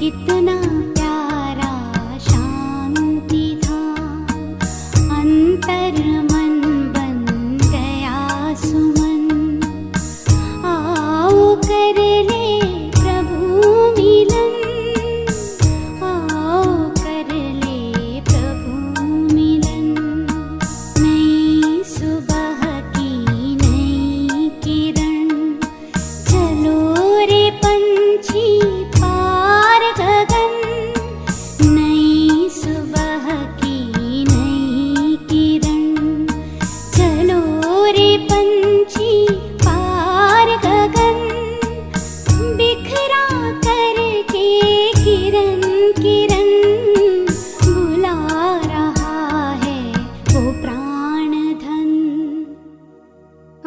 कितना प्यारा शांति था, अंतर मन बन गया सुमन। आओ कर ले प्रभु मिलन, आओ कर ले प्रभु मिलन। नई सुबह की नई किरण, चलो रे पंछी पार गगन। नई सुबह की नई किरण, चलो रे पंछी पार गगन। बिखरा करके किरण किरण, बुला रहा है वो प्राण धन।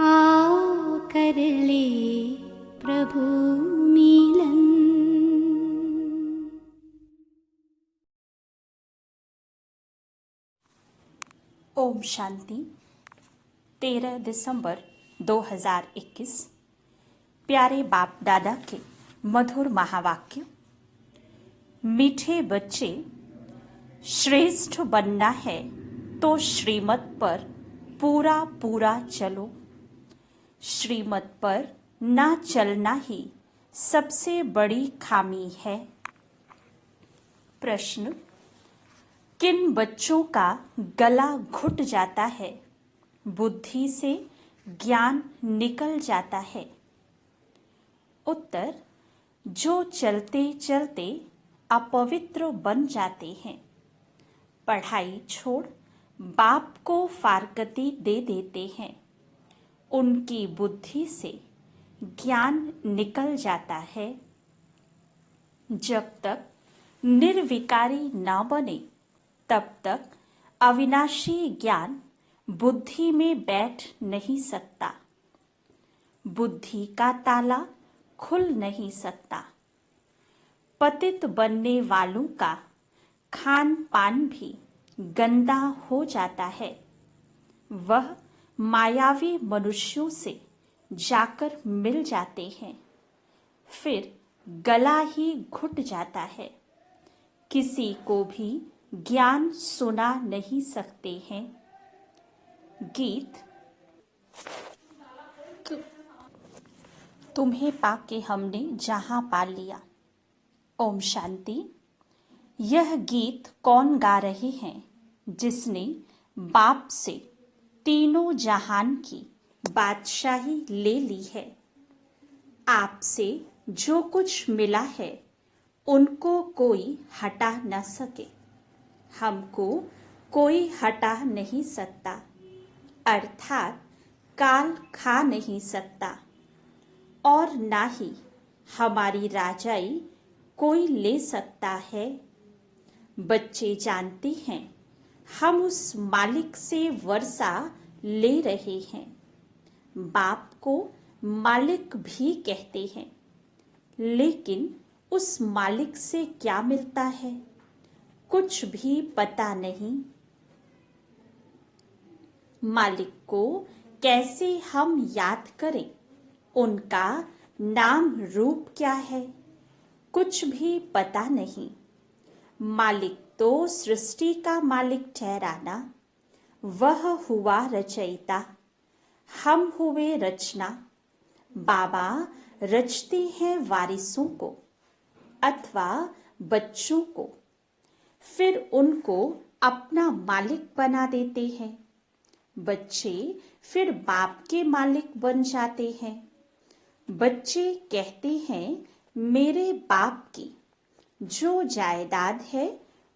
आओ कर ले प्रभु मिलन। ओम शांति। 13 दिसंबर 2021। प्यारे बाप दादा के मधुर महावाक्य। मीठे बच्चे, श्रेष्ठ बनना है तो श्रीमत पर पूरा पूरा चलो। श्रीमत पर ना चलना ही सबसे बड़ी खामी है। प्रश्न: किन बच्चों का गला घुट जाता है, बुद्धि से ज्ञान निकल जाता है? उत्तर: जो चलते चलते अपवित्र बन जाते हैं, पढ़ाई छोड़ बाप को फारकती दे देते हैं, उनकी बुद्धि से ज्ञान निकल जाता है। जब तक निर्विकारी न बने तब तक अविनाशी ज्ञान बुद्धि में बैठ नहीं सकता, बुद्धि का ताला खुल नहीं सकता। पतित बनने वालों का खान पान भी गंदा हो जाता है। वह मायावी मनुष्यों से जाकर मिल जाते हैं, फिर गला ही घुट जाता है। किसी को भी ज्ञान सुना नहीं सकते हैं। गीत। तुम्हें पाके हमने जहां पा लिया। ओम शांति। यह गीत कौन गा रहे हैं? जिसने बाप से तीनों जहान की बादशाही ले ली है। आपसे जो कुछ मिला है उनको कोई हटा न सके, हमको कोई हटा नहीं सकता, अर्थात काल खा नहीं सकता, और ना ही हमारी राजाई कोई ले सकता है। बच्चे जानते हैं हम उस मालिक से वर्षा ले रहे हैं। बाप को मालिक भी कहते हैं, लेकिन उस मालिक से क्या मिलता है, कुछ भी पता नहीं। मालिक को कैसे हम याद करें, उनका नाम रूप क्या है, कुछ भी पता नहीं। मालिक तो सृष्टि का मालिक ठहराना, वह हुआ रचयिता, हम हुए रचना। बाबा रचते हैं वारिसों को अथवा बच्चों को, फिर उनको अपना मालिक बना देते हैं। बच्चे फिर बाप के मालिक बन जाते हैं। बच्चे कहते हैं मेरे बाप की जो जायदाद है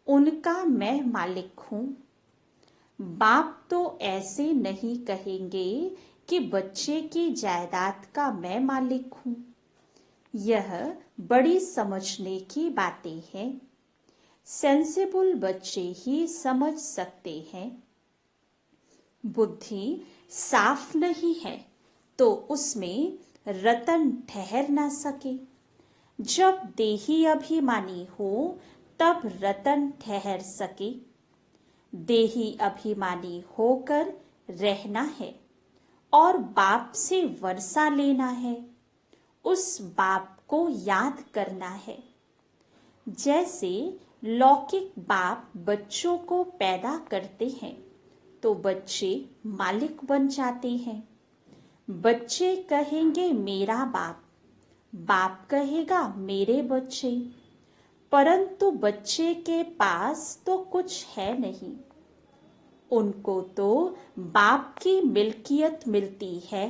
उनका मैं मालिक हूँ। बाप तो ऐसे नहीं कहेंगे कि बच्चे की जायदाद का मैं मालिक हूँ। यह बड़ी समझने की बातें हैं। सेंसिबल बच्चे ही समझ सकते हैं। बुद्धि साफ नहीं है तो उसमें रतन ठहर ना सके। जब देही अभिमानी हो तब रतन ठहर सके। देही अभिमानी होकर रहना है और बाप से वर्षा लेना है, उस बाप को याद करना है। जैसे लौकिक बाप बच्चों को पैदा करते हैं तो बच्चे मालिक बन जाते हैं। बच्चे कहेंगे मेरा बाप, बाप कहेगा मेरे बच्चे, परंतु बच्चे के पास तो कुछ है नहीं। उनको तो बाप की मिल्कियत मिलती है।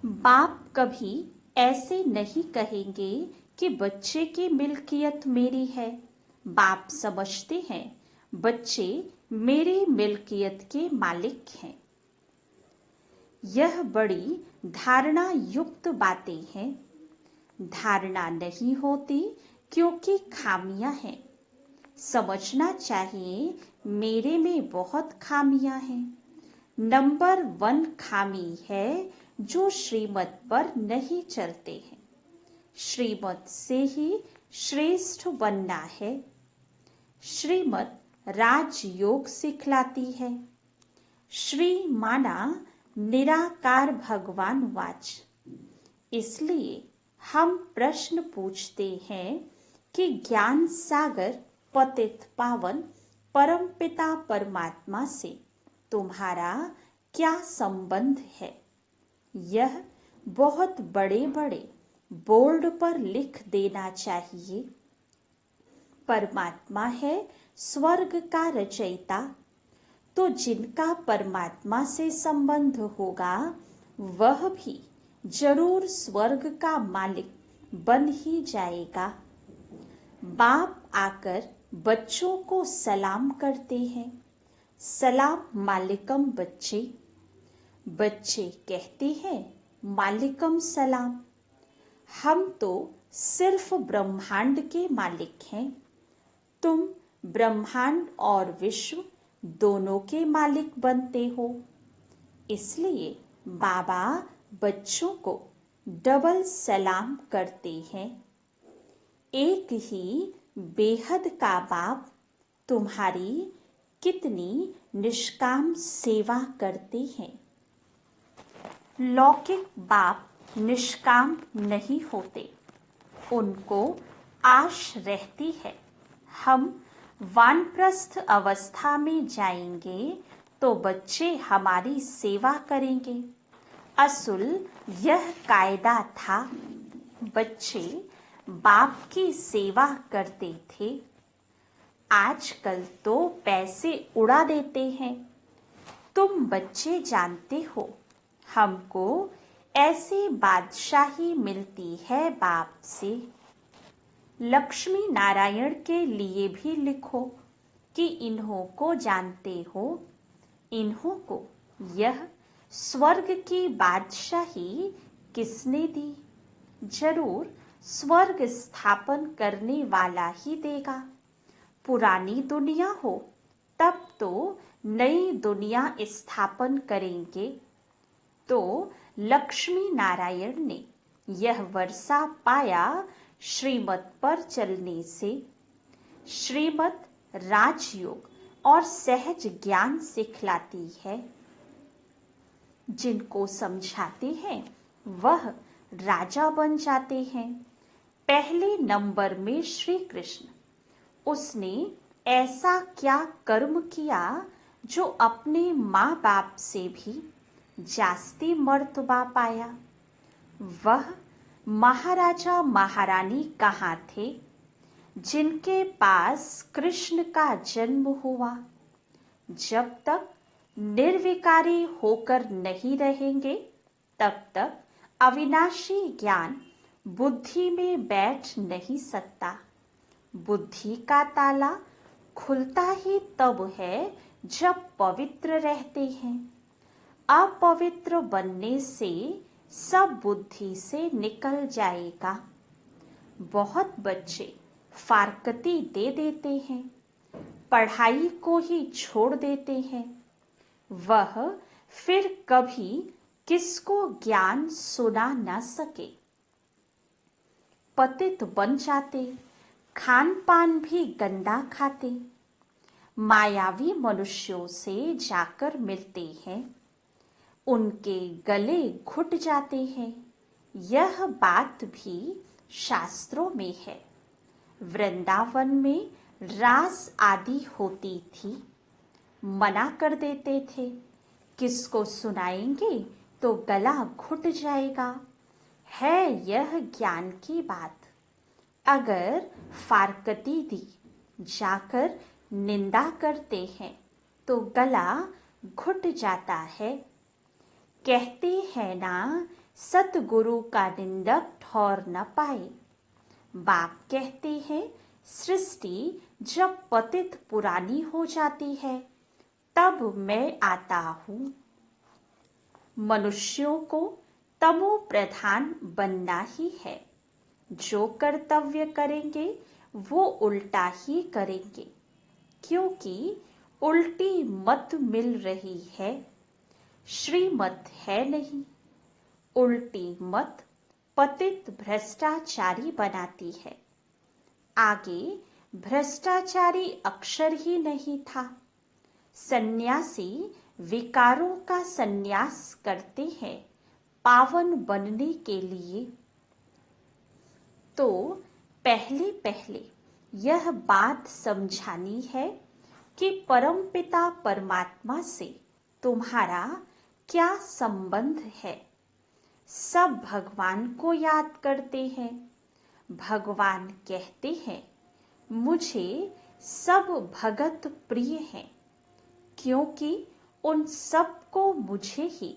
बाप कभी ऐसे नहीं कहेंगे कि बच्चे की मिल्कियत मेरी है। बाप समझते हैं बच्चे मेरी मिल्कियत के मालिक हैं। यह बड़ी धारणा युक्त बातें हैं। धारणा नहीं होती क्योंकि खामियां हैं। समझना चाहिए मेरे में बहुत खामियां हैं। नंबर 1 खामी है जो श्रीमत पर नहीं चलते हैं। श्रीमत से ही श्रेष्ठ बनना है। श्रीमत राजयोग सिखलाती है। श्री माना निराकार भगवान वाच। इसलिए हम प्रश्न पूछते हैं कि ज्ञान सागर पतित पावन परमपिता परमात्मा से तुम्हारा क्या संबंध है। यह बहुत बड़े बड़े बोर्ड पर लिख देना चाहिए। परमात्मा है स्वर्ग का रचयिता, तो जिनका परमात्मा से संबंध होगा वह भी जरूर स्वर्ग का मालिक बन ही जाएगा। बाप आकर बच्चों को सलाम करते हैं, सलाम मालिकम बच्चे। बच्चे कहते हैं मालिकम सलाम। हम तो सिर्फ ब्रह्मांड के मालिक हैं। तुम ब्रह्मांड और विश्व दोनों के मालिक बनते हो। इसलिए बाबा बच्चों को डबल सलाम करते हैं। एक ही बेहद का बाप तुम्हारी कितनी निष्काम सेवा करते हैं। लौकिक बाप निष्काम नहीं होते। उनको आश रहती है हम वानप्रस्थ अवस्था में जाएंगे तो बच्चे हमारी सेवा करेंगे। असुल यह कायदा था। बच्चे बाप की सेवा करते थे। आजकल तो पैसे उड़ा देते हैं। तुम बच्चे जानते हो हमको ऐसी बादशाही मिलती है बाप से। लक्ष्मी नारायण के लिए भी लिखो कि इन्हों को जानते हो। इन्हों को यह स्वर्ग की बादशाही किसने दी? जरूर स्वर्ग स्थापन करने वाला ही देगा। पुरानी दुनिया हो तब तो नई दुनिया स्थापन करेंगे। तो लक्ष्मी नारायण ने यह वर्षा पाया श्रीमत पर चलने से। श्रीमत राजयोग और सहज ज्ञान सिखलाती है। जिनको समझाते हैं वह राजा बन जाते हैं। पहले नंबर में श्री कृष्ण, उसने ऐसा क्या कर्म किया जो अपने माँ बाप से भी जास्ती मर्तबा पाया। वह महाराजा महारानी कहाँ थे जिनके पास कृष्ण का जन्म हुआ? जब तक निर्विकारी होकर नहीं रहेंगे तब तक अविनाशी ज्ञान बुद्धि में बैठ नहीं सकता। बुद्धि का ताला खुलता ही तब है जब पवित्र रहते हैं। अपवित्र बनने से सब बुद्धि से निकल जाएगा। बहुत बच्चे फारकती दे देते हैं, पढ़ाई को ही छोड़ देते हैं। वह फिर कभी किसको ज्ञान सुना न सके। पतित बन जाते, खान पान भी गंदा खाते, मायावी मनुष्यों से जाकर मिलते हैं, उनके गले घुट जाते हैं। यह बात भी शास्त्रों में है। वृंदावन में रास आदि होती थी, मना कर देते थे, किसको सुनाएंगे तो गला घुट जाएगा। है यह ज्ञान की बात। अगर फारकती दी जाकर निंदा करते हैं तो गला घुट जाता है। कहते हैं ना, सतगुरु का निंदक ठौर न पाए। बाप कहते हैं, सृष्टि जब पतित पुरानी हो जाती है तब मैं आता हूँ। मनुष्यों को तमो प्रधान बनना ही है। जो कर्तव्य करेंगे वो उल्टा ही करेंगे, क्योंकि उल्टी मत मिल रही है, श्रीमत है नहीं। उल्टी मत पतित भ्रष्टाचारी बनाती है। आगे भ्रष्टाचारी अक्षर ही नहीं था। सन्यासी विकारों का सन्यास करते हैं पावन बनने के लिए। तो पहले पहले यह बात समझानी है कि परमपिता परमात्मा से तुम्हारा क्या संबंध है। सब भगवान को याद करते हैं। भगवान कहते हैं, मुझे सब भगत प्रिय हैं, क्योंकि उन सबको मुझे ही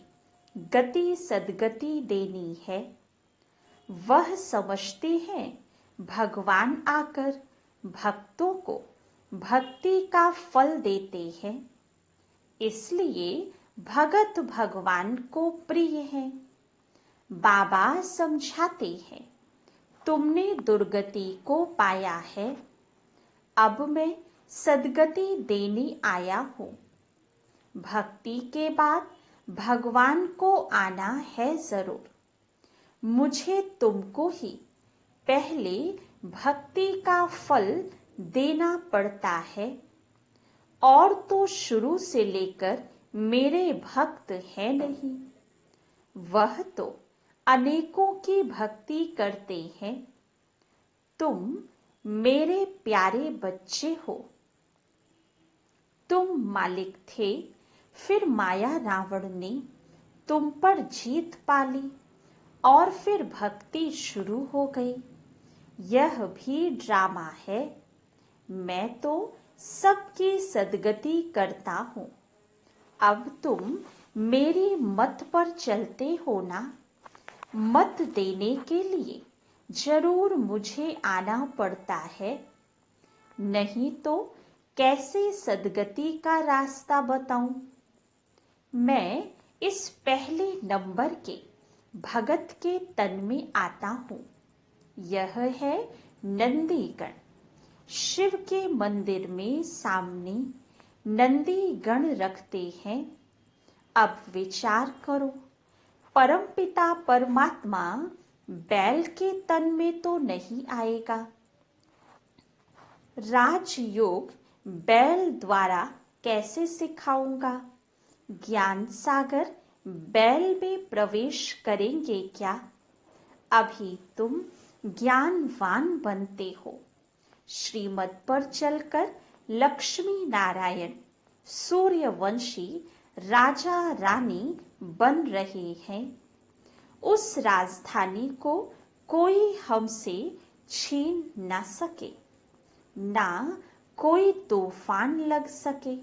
गति सद्गति देनी है। वह समझते हैं भगवान आकर भक्तों को भक्ति का फल देते हैं, इसलिए भगत भगवान को प्रिय हैं। बाबा समझाते हैं, तुमने दुर्गति को पाया है, अब मैं सद्गति देने आया हूँ। भक्ति के बाद भगवान को आना है जरूर। मुझे तुमको ही पहले भक्ति का फल देना पड़ता है, और तो शुरू से लेकर मेरे भक्त है नहीं। वह तो अनेकों की भक्ति करते हैं। तुम मेरे प्यारे बच्चे हो। तुम मालिक थे, फिर माया रावण ने तुम पर जीत पाली और फिर भक्ति शुरू हो गई। यह भी ड्रामा है। मैं तो सबकी सद्गति करता हूँ। अब तुम मेरी मत पर चलते हो ना। मत देने के लिए जरूर मुझे आना पड़ता है, नहीं तो कैसे सद्गति का रास्ता बताऊं। मैं इस पहले नंबर के भगत के तन में आता हूँ। यह है नंदीगण। शिव के मंदिर में सामने नंदी गण रखते हैं। अब विचार करो, परमपिता परमात्मा बैल के तन में तो नहीं आएगा। राजयोग बैल द्वारा कैसे सिखाऊंगा। ज्ञान सागर बैल में प्रवेश करेंगे क्या। अभी तुम ज्ञानवान बनते हो। श्रीमत पर चलकर लक्ष्मी नारायण सूर्यवंशी राजा रानी बन रहे हैं। उस राजधानी को कोई हमसे छीन ना सके, ना कोई तूफान लग सके।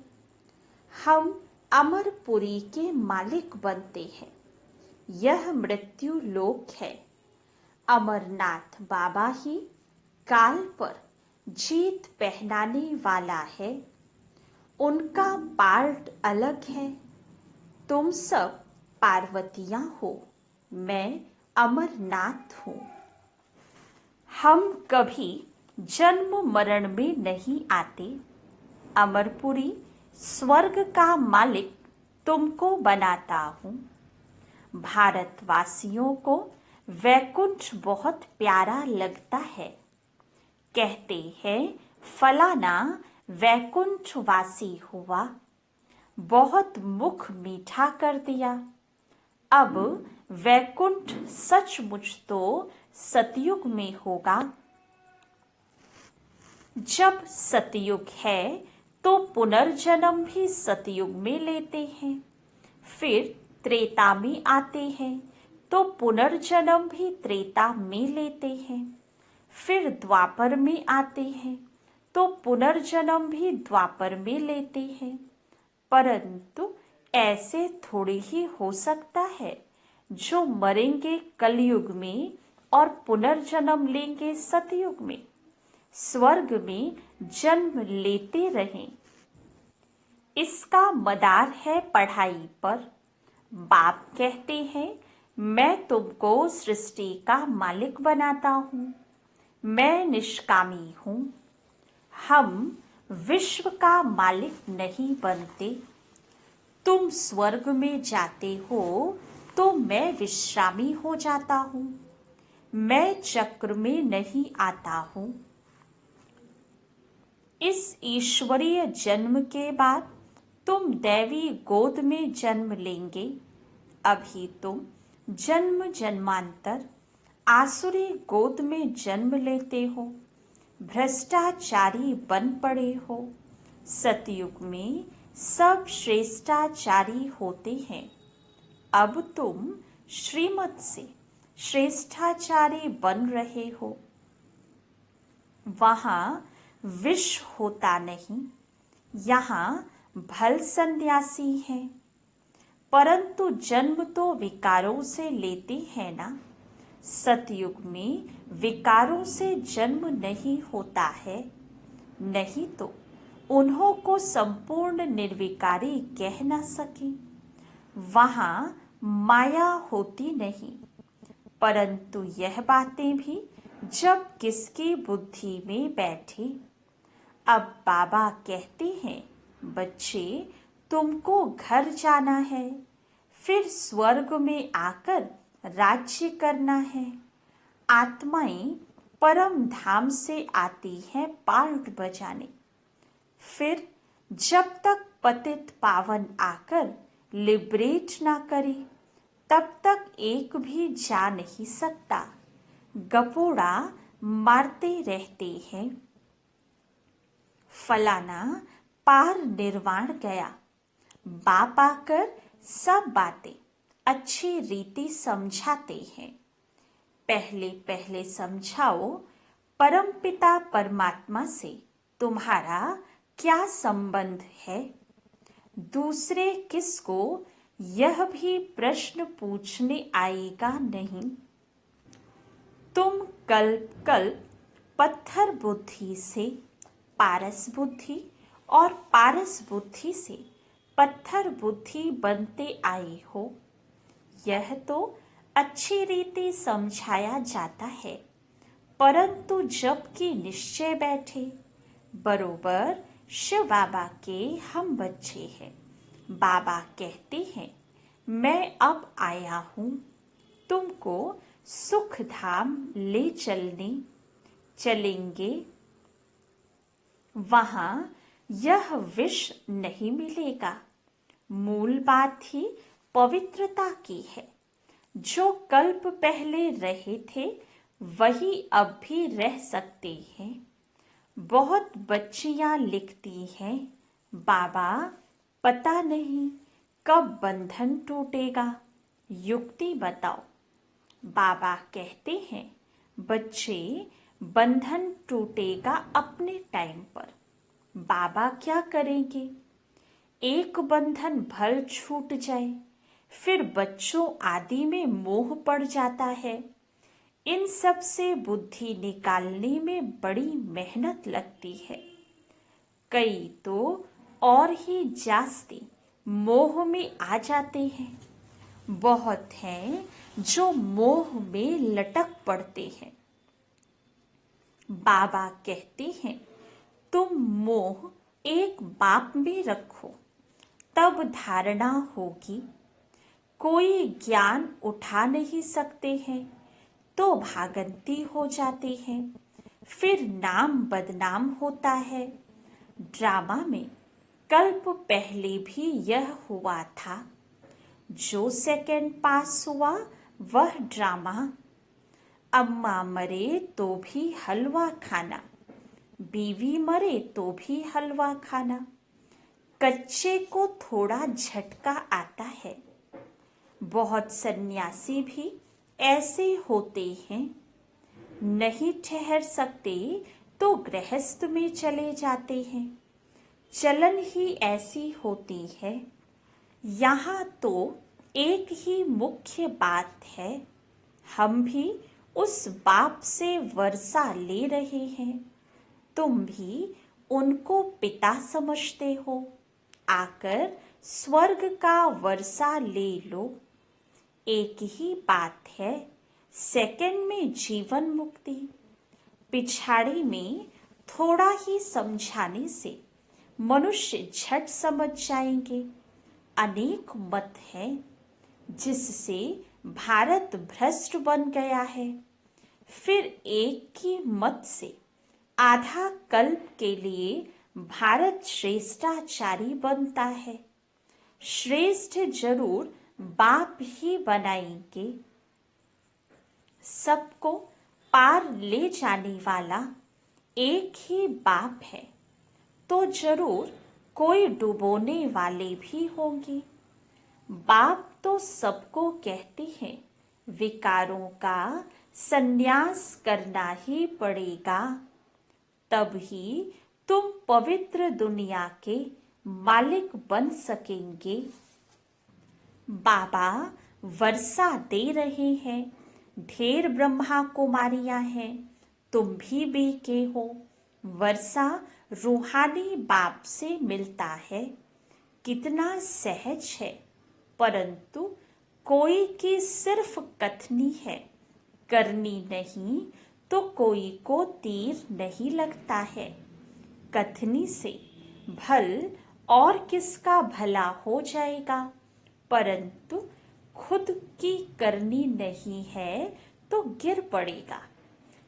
हम अमरपुरी के मालिक बनते हैं। यह मृत्यु लोक है। अमरनाथ बाबा ही काल पर जीत पहनाने वाला है। उनका पार्ट अलग है। तुम सब पार्वतियां हो, मैं अमरनाथ हूँ। हम कभी जन्म मरण में नहीं आते। अमरपुरी स्वर्ग का मालिक तुमको बनाता हूँ। भारतवासियों को वैकुंठ बहुत प्यारा लगता है। कहते हैं फलाना वैकुंठवासी हुआ, बहुत मुख मीठा कर दिया। अब वैकुंठ सचमुच तो सतयुग में होगा। जब सतयुग है तो पुनर्जन्म भी सतयुग में लेते हैं, फिर त्रेता में आते हैं तो पुनर्जन्म भी त्रेता में लेते हैं, फिर द्वापर में आते हैं तो पुनर्जन्म भी द्वापर में लेते हैं। परंतु ऐसे थोड़ी ही हो सकता है जो मरेंगे कलयुग में और पुनर्जन्म लेंगे सतयुग में, स्वर्ग में जन्म लेते रहें। इसका मदार है पढ़ाई पर। बाप कहते हैं, मैं तुमको सृष्टि का मालिक बनाता हूँ, मैं निष्कामी हूँ। हम विश्व का मालिक नहीं बनते। तुम स्वर्ग में जाते हो तो मैं विश्रामी हो जाता हूँ, मैं चक्र में नहीं आता हूँ। इस ईश्वरीय जन्म के बाद तुम दैवी गोद में जन्म लेंगे। अभी तुम जन्म जन्मांतर आसुरी गोद में जन्म लेते हो, भ्रष्टाचारी बन पड़े हो। सतयुग में सब श्रेष्ठाचारी होते हैं। अब तुम श्रीमत से श्रेष्ठाचारी बन रहे हो। वहाँ विष होता नहीं, यहाँ भल सन्यासी है। परंतु जन्म तो विकारों से लेते हैं ना। सतयुग में विकारों से जन्म नहीं होता है, नहीं तो उन्हों को संपूर्ण निर्विकारी कह न सके। वहाँ माया होती नहीं। परंतु यह बातें भी जब किसकी बुद्धि में बैठे। अब बाबा कहते हैं, बच्चे तुमको घर जाना है, फिर स्वर्ग में आकर राज्य करना है। आत्माएं परम धाम से आती हैं पार्ट बजाने। फिर जब तक पतित पावन आकर लिबरेट ना करे, तब तक एक भी जा नहीं सकता। गपोड़ा मारते रहते हैं। फलाना पार निर्वाण गया। बाप आकर सब बातें अच्छी रीति समझाते हैं। पहले पहले समझाओ, परमपिता परमात्मा से तुम्हारा क्या संबंध है। दूसरे किसको यह भी प्रश्न पूछने आएगा नहीं। तुम कल्प कल्प पत्थर बुद्धि से पारस बुद्धि और पारस बुद्धि से पत्थर बुद्धि बनते आए हो। यह तो अच्छी रीति समझाया जाता है। परंतु जबकि निश्चय बैठे, बरोबर शिव बाबा के हम बच्चे हैं। बाबा कहते हैं, मैं अब आया हूँ तुमको सुख धाम ले चलेंगे। वहाँ यह विष नहीं मिलेगा। मूल बात ही पवित्रता की है। जो कल्प पहले रहे थे वही अब भी रह सकते हैं। बहुत बच्चियां लिखती हैं, बाबा पता नहीं कब बंधन टूटेगा, युक्ति बताओ। बाबा कहते हैं, बच्चे बंधन टूटेगा अपने टाइम पर। बाबा क्या करेंगे? एक बंधन भल छूट जाए, फिर बच्चों आदि में मोह पड़ जाता है। इन सब से बुद्धि निकालने में बड़ी मेहनत लगती है। कई तो और ही जास्ती मोह में आ जाते हैं। बहुत हैं जो मोह में लटक पड़ते हैं। बाबा कहते हैं, तुम मोह एक बाप में रखो, तब धारणा होगी। कोई ज्ञान उठा नहीं सकते हैं तो भागंती हो जाते हैं, फिर नाम बदनाम होता है। ड्रामा में कल्प पहले भी यह हुआ था। जो सेकंड पास हुआ वह ड्रामा। अम्मा मरे तो भी हलवा खाना, बीवी मरे तो भी हलवा खाना, कच्चे को थोड़ा झटका आता है। बहुत सन्यासी भी ऐसे होते हैं, नहीं ठहर सकते तो गृहस्थ में चले जाते हैं। चलन ही ऐसी होती है। यहाँ तो एक ही मुख्य बात है, हम भी उस बाप से वर्षा ले रहे हैं, तुम भी उनको पिता समझते हो, आकर स्वर्ग का वर्षा ले लो। एक ही बात है, सेकंड में जीवन मुक्ति। पिछाड़ी में थोड़ा ही समझाने से मनुष्य झट समझ जाएंगे। अनेक मत हैं जिससे भारत भ्रष्ट बन गया है। फिर एक ही मत से आधा कल्प के लिए भारत श्रेष्ठाचारी बनता है। श्रेष्ठ जरूर बाप ही बनाएंगे। सबको पार ले जाने वाला एक ही बाप है, तो जरूर कोई डुबोने वाले भी होंगे। बाप तो सबको कहते हैं, विकारों का संन्यास करना ही पड़ेगा, तब ही तुम पवित्र दुनिया के मालिक बन सकेंगे। बाबा वर्षा दे रहे हैं, ढेर ब्रह्मा कुमारियां हैं, तुम भी बेके हो। वर्षा रूहानी बाप से मिलता है, कितना सहज है, परंतु कोई की सिर्फ कथनी है, करनी नहीं तो कोई को तीर नहीं लगता है। कथनी से भल और किसका भला हो जाएगा, परंतु खुद की करनी नहीं है तो गिर पड़ेगा।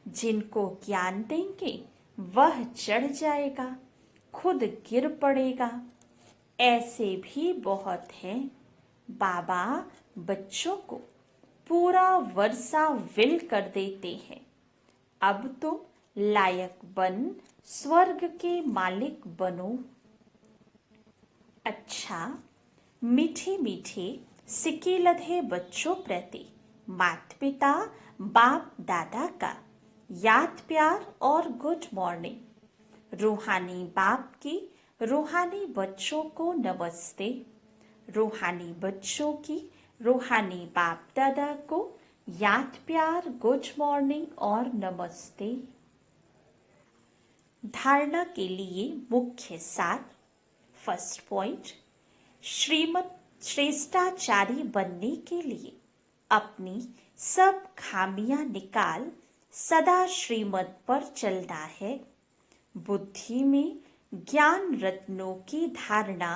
जिनको ज्ञान देंगे वह चढ़ जाएगा, खुद गिर पड़ेगा। ऐसे भी बहुत हैं। बाबा बच्चों को पूरा वर्षा विल कर देते हैं, अब तुम लायक बन स्वर्ग के मालिक बनो। अच्छा, मीठे मीठे सिक्के लधे बच्चों प्रति माता पिता बाप दादा का याद प्यार और गुड मॉर्निंग। रूहानी बाप की रूहानी बच्चों को नमस्ते। रूहानी बच्चों की रूहानी बाप दादा को याद प्यार गुड मॉर्निंग और नमस्ते। धारणा के लिए मुख्य सार। फर्स्ट पॉइंट, श्रीमत श्रेष्ठाचारी बनने के लिए अपनी सब खामियां निकाल सदा श्रीमत पर चलना है। बुद्धि में ज्ञान रत्नों की धारणा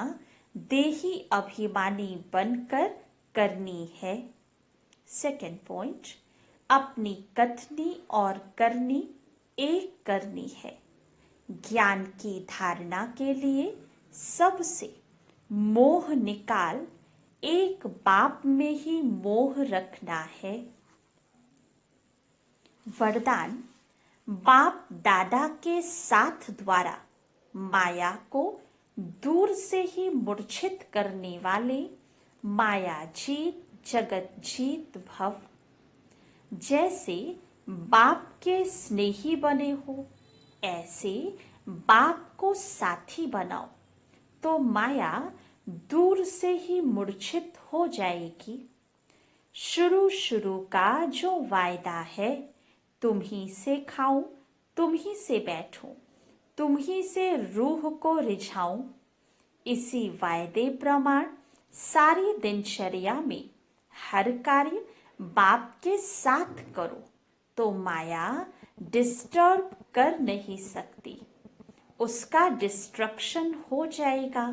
देही अभिमानी बनकर करनी है। सेकंड पॉइंट, अपनी कथनी और करनी एक करनी है। ज्ञान की धारणा के लिए सबसे मोह निकाल एक बाप में ही मोह रखना है। वरदान, बाप दादा के साथ द्वारा माया को दूर से ही मूर्छित करने वाले माया जीत जगत जीत भव। जैसे बाप के स्नेही बने हो, ऐसे बाप को साथी बनाओ तो माया दूर से ही मूर्छित हो जाएगी। शुरू शुरू का जो वायदा है, तुम ही से खाऊं, तुम ही से बैठूं, तुम ही से रूह को रिझाऊं, इसी वायदे प्रमाण सारी दिनचर्या में हर कार्य बाप के साथ करो तो माया डिस्टर्ब कर नहीं सकती, उसका डिस्ट्रक्शन हो जाएगा।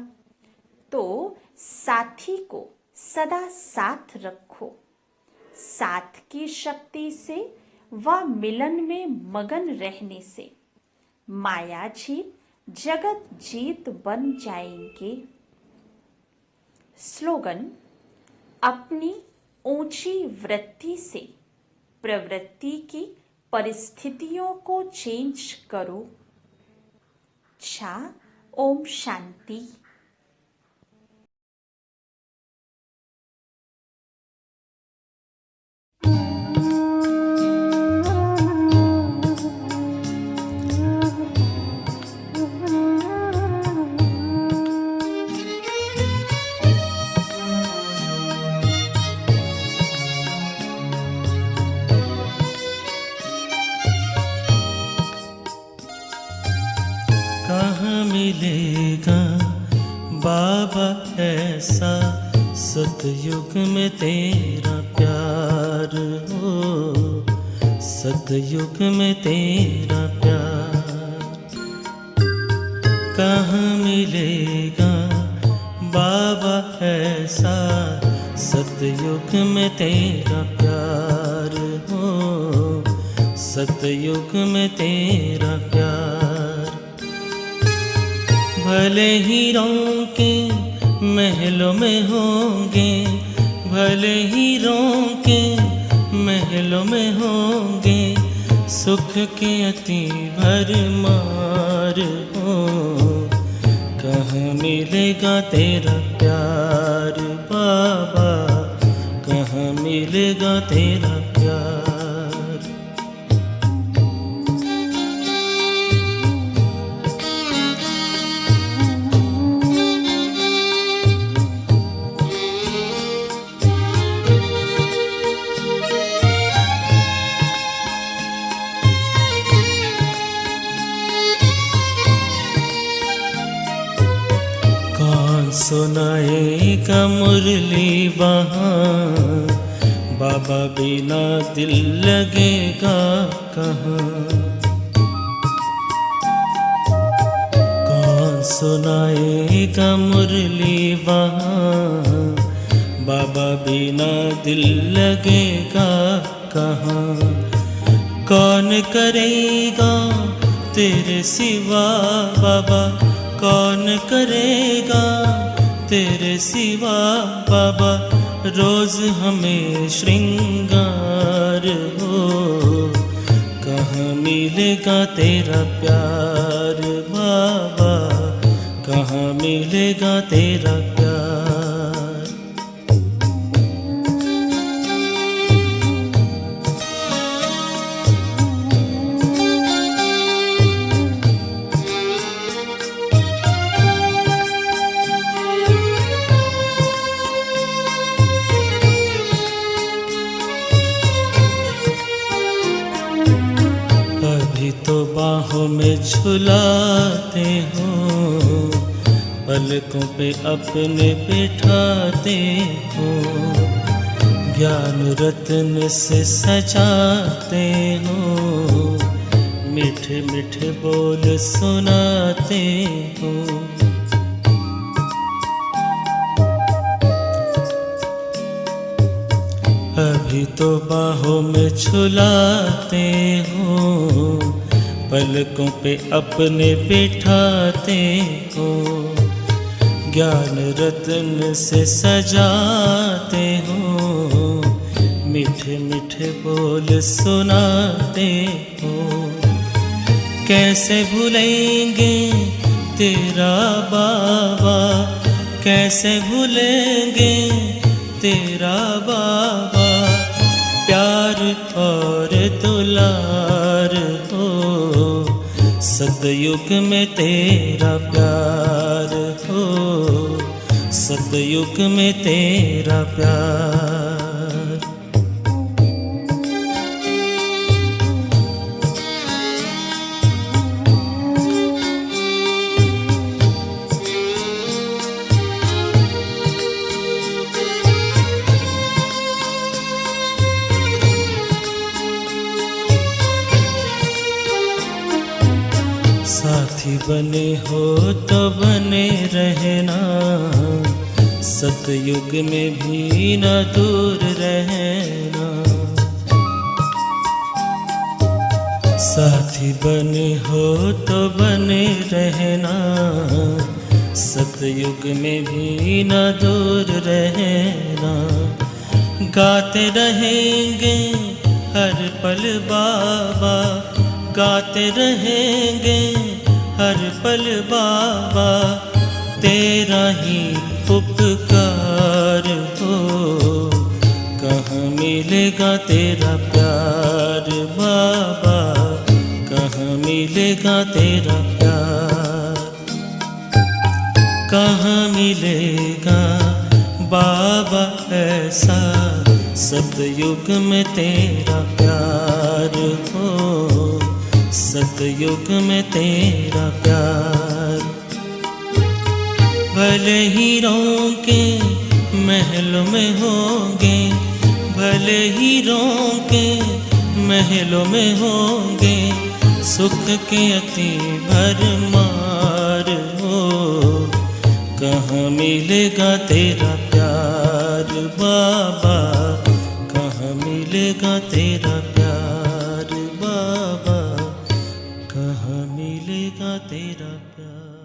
तो साथी को सदा साथ रखो। साथ की शक्ति से व मिलन में मगन रहने से माया जीत जगत जीत बन जाएंगे। स्लोगन, अपनी ऊंची वृत्ति से प्रवृत्ति की परिस्थितियों को चेंज करो। अच्छा, ओम शांति। कहाँ मिलेगा बाबा ऐसा सतयुग में तेरा प्यार हो, सतयुग में तेरा प्यार। कहाँ मिलेगा बाबा ऐसा सतयुग में तेरा प्यार हो, सतयुग में तेरा प्यार। भले ही रोके महलों में होंगे, भले ही रोके महलों में होंगे, सुख के अति भरमार हो। कहाँ मिलेगा तेरा प्यार बाबा, कहाँ मिलेगा तेरा प्यार। सुनाएगा मुरली वहाँ, बाबा बिना दिल लगेगा कहाँ। कौन सुनाएगा मुरली वहाँ, बाबा बिना दिल लगेगा कहाँ। कौन करेगा तेरे सिवा बाबा, कौन करेगा तेरे सिवा बाबा, रोज हमें श्रृंगार हो। कहाँ मिलेगा तेरा प्यार बाबा, कहाँ मिलेगा तेरा प्यार। तो बाहों में झुलाते हो, पलकों पे अपने बिठाते हो, ज्ञान रत्न से सजाते हो, मीठे मीठे बोल सुनाते हो। अभी तो बाहों में झुलाते हो, पलकों पे अपने बिठाते हो, ज्ञान रत्न से सजाते हो, मीठे मीठे बोल सुनाते हो। कैसे भूलेंगे तेरा बाबा, कैसे भूलेंगे तेरा बाबा, प्यार और दुलार हो। सतयुग में तेरा प्यार हो, सतयुग में तेरा प्यार। साथी बने हो तो बने रहना, सतयुग में भी न दूर रहना। साथी बने हो तो बने रहना, सतयुग में भी न दूर रहना। गाते रहेंगे हर पल बाबा, गाते रहेंगे हर पल बाबा तेरा ही उपकार हो। कहाँ मिलेगा तेरा प्यार बाबा, कहाँ मिलेगा तेरा प्यार, कहाँ मिलेगा बाबा ऐसा सतयुग में तेरा प्यार हो, सतयुग में तेरा प्यार। भले हीरों के महलों में होंगे, भले हीरों के महलों में होंगे, सुख के अति भरमार हो। कहाँ मिलेगा तेरा प्यार बाबा, कहाँ मिलेगा तेरा प्यार बाबा, कहाँ मिलेगा तेरा प्यार।